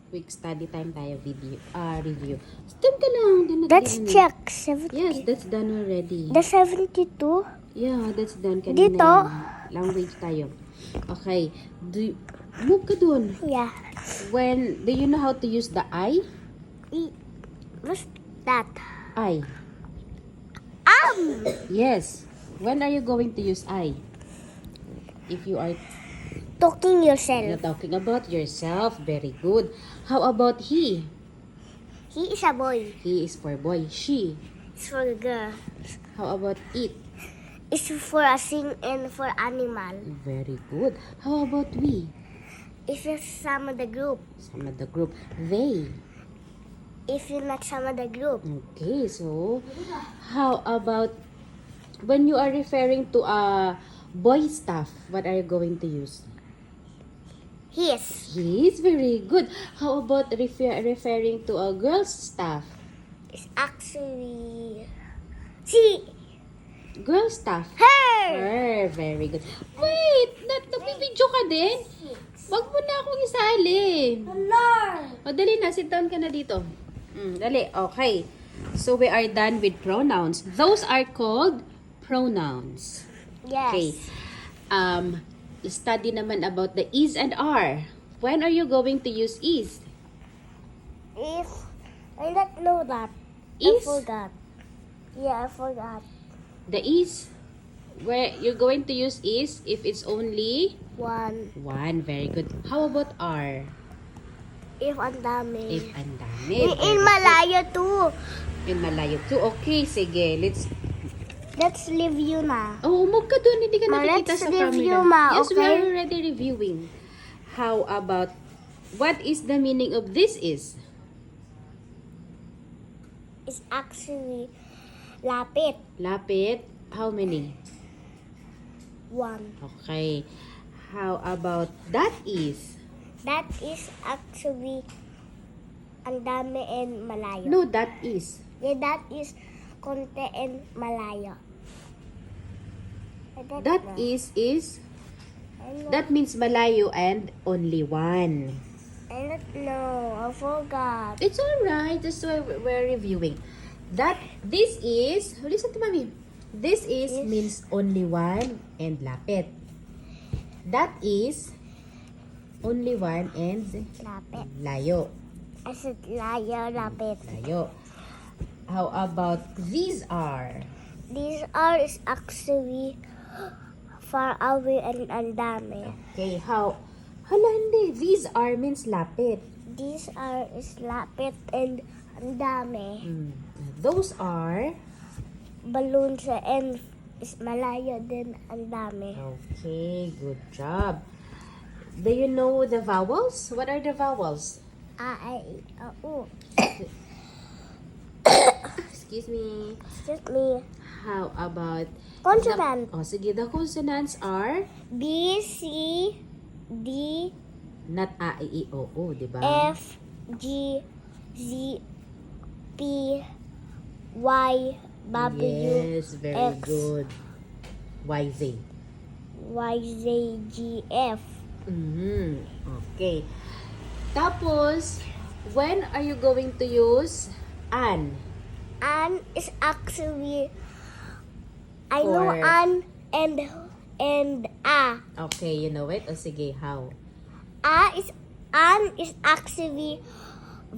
Quick study time tayo review. Stop ka lang. Let's check. 70. Yes, that's done already. The 72. Yeah, that's done. Kanina Dito? yan. Language tayo. Okay. Move ka dun. Yeah. Do you know how to use the I? What's that? I. Yes. When are you going to use I? If you are Talking you're yourself. talking about yourself, very good. How about he? He is a boy. He is for boy. She. It's for a girl. How about it? It's for a thing and for animal. Very good. How about we? If you some of the group. Some of the group. They. If you not some of the group. Okay, so how about when you are referring to a boy stuff, what are you going to use? His. He is very good. How about referring to a girl's stuff? It's actually she. Girl stuff. Her. Very good. Wait, nagbibidyo ka din? Wag mo na akong isali. O, dali na. Sit down ka na dito. Dali. Okay. So, we are done with pronouns. Those are called pronouns. Yes. Okay. Study naman about the is and are. When are you going to use is? If I don't know that. Is? I forgot. Yeah, I forgot. The is. Where you're going to use is if it's only One. one. Very good. How about are? If ang dami. If ang dami. In Malaya too. In Malayo too. Okay, sige. Let's review na. Oh, umog ka dun. Hindi ka nakikita let's sa review, camera. Ma, Yes, we okay? are already reviewing. How about, what is the meaning of this is? It's actually lapit. Lapit. How many? One. Okay. How about that is? That is actually ang dami and malayo. No, that is. Yeah, that is konti and malayo. I don't That know. is, I don't- that means malayo and only one. I don't know. I forgot. It's alright. That's why we're reviewing. This is, listen to mommy. This is Yes. means only one and lapit. That is only one and Lapit. layo. I said layo, lapit. Layo. How about these are? These are is actually far away and ang dami. Okay, how? Hala, hindi. These are means lapit. These are is lapit and ang dami. Those are? Balloons and is malayo din ang dami. Okay, good job. Do you know the vowels? What are the vowels? A, I, E, O, U. Excuse me. Excuse me. How about Consonant. sige, the consonants are B, C, D, not A, I, E, O, O, di ba? F, G, Z, P, Y, W, Yes, very X. good. Y, Z. Y, Z, G, F. Okay. Tapos, when are you going to use an? An is actually, I know For- an and a. Okay, you know it? O sige, how? An is actually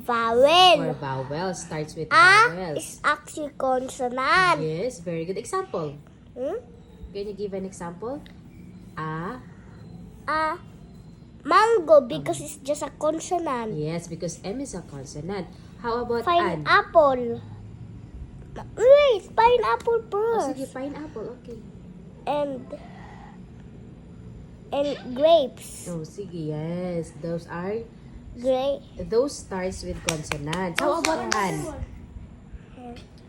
For vowel. vowel, starts with A vowels. is actually consonant. Yes, very good. Example. Hmm? Can you give an example? A. Mango because it's just a consonant. Yes, because M is a consonant. How about an? Pineapple. Wait, pineapple O first. sige, pineapple. Okay. And grapes. Oh, sige, yes. Those starts with consonants. How about an?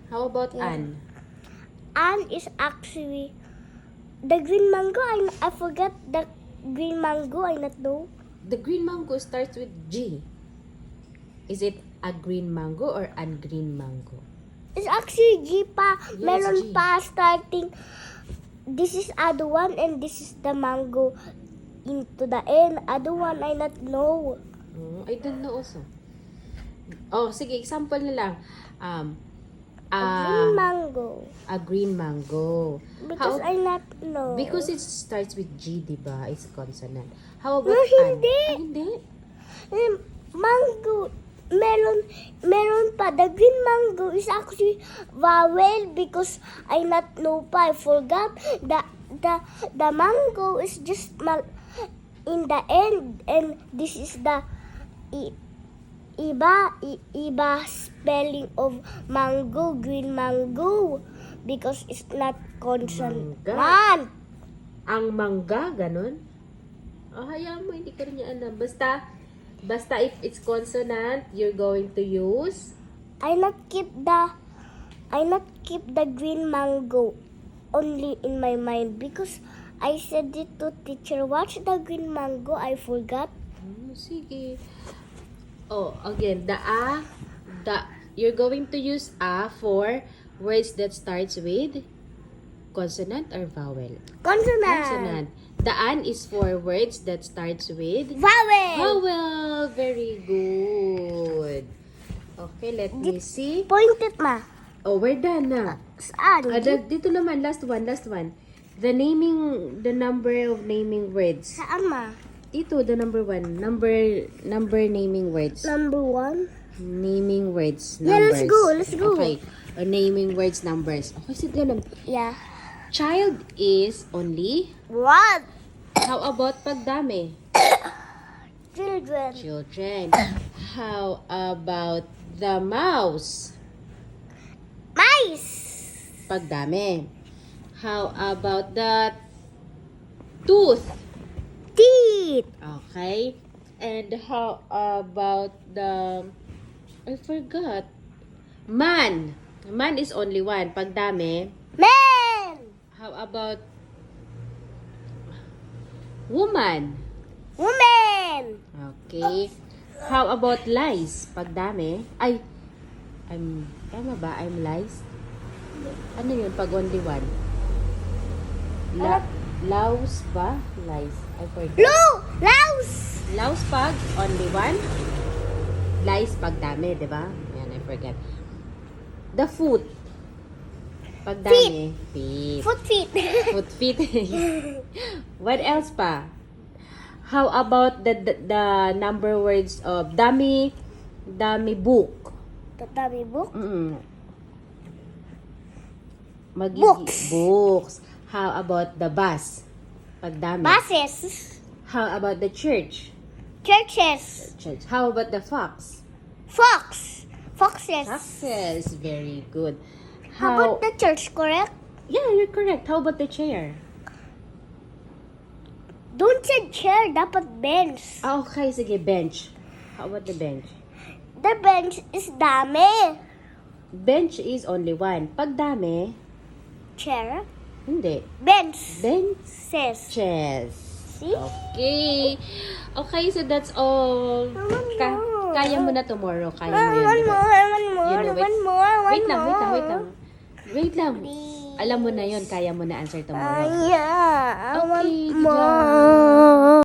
How about an? An is actually the green mango. I forgot the green mango. I not know. The green mango starts with G. Is it a green mango or an green mango? It's actually G pa. Yes, Meron G. pa starting. This is other one and this is the mango into the end. Other one I not know. I don't know also. Oh, sige, example na lang. Green mango. A green mango. Because I not know. Because it starts with G, diba? It's consonant. How about No, hindi. Hindi. Mango. Meron pa. The green mango is actually vowel because I not know pa. I forgot. The mango is just in the end, and this is the iba spelling of mango, green mango, because it's not consonant. Ang mangga, ganun? Hayaan mo, hindi ko rin niya alam. Basta if it's consonant, you're going to use? I not keep the green mango only in my mind because I said it to teacher. Watch the green mango. I forgot. Sige. Oh, again, you're going to use a for words that starts with consonant or vowel? Consonant. The an is for words that starts with Vowel. vowel. Very good. Okay, let me see. Point it, ma. Oh, we're done na. Saan? Dito naman, last one. The number of naming words. Saan, ma? Dito, the number one. Number naming words. Number 1. Naming words, Yeah, numbers. let's go. Okay. Naming words, numbers. Okay, sit down. Yeah. Child is only. What? How about pagdami? Children. Children. How about the mouse? Mice. Pagdami. How about the tooth? Teeth. Okay. And how about the... I forgot. Man. Man is only one. Pagdami. Men. How about woman? Women. Okay. How about lice? Pagdami. Tama ba? I'm lice? Ano yun? Pag only one? Louse ba? Lice. I forgot. Louse. Louse pag only one. Lice pag dami, di ba? Ayan, I forget. The foot. Pag dami. Feet. Foot feet. Foot feet. What else pa? How about the number words of dami book? Tatabi book. Books. How about the bus? Pagdami. Buses. How about the church? Churches. How about the fox? Fox. Foxes. Foxes. Very good. How about the church, correct? Yeah, you're correct. How about the chair? Don't say chair, dapat bench. Okay, sige, bench. How about the bench? The bench is dami. Bench is only one. Pagdami, Chair. hindi. Bench. Bench. Says. Chess. See? Okay. Okay, so that's all. Kaya mo na tomorrow. Kaya mo yan. One diba? more. You know it. One more. Wait lang. Alam mo na yon, kaya mo na answer tomorrow. Yeah, I Okay, want good job. more.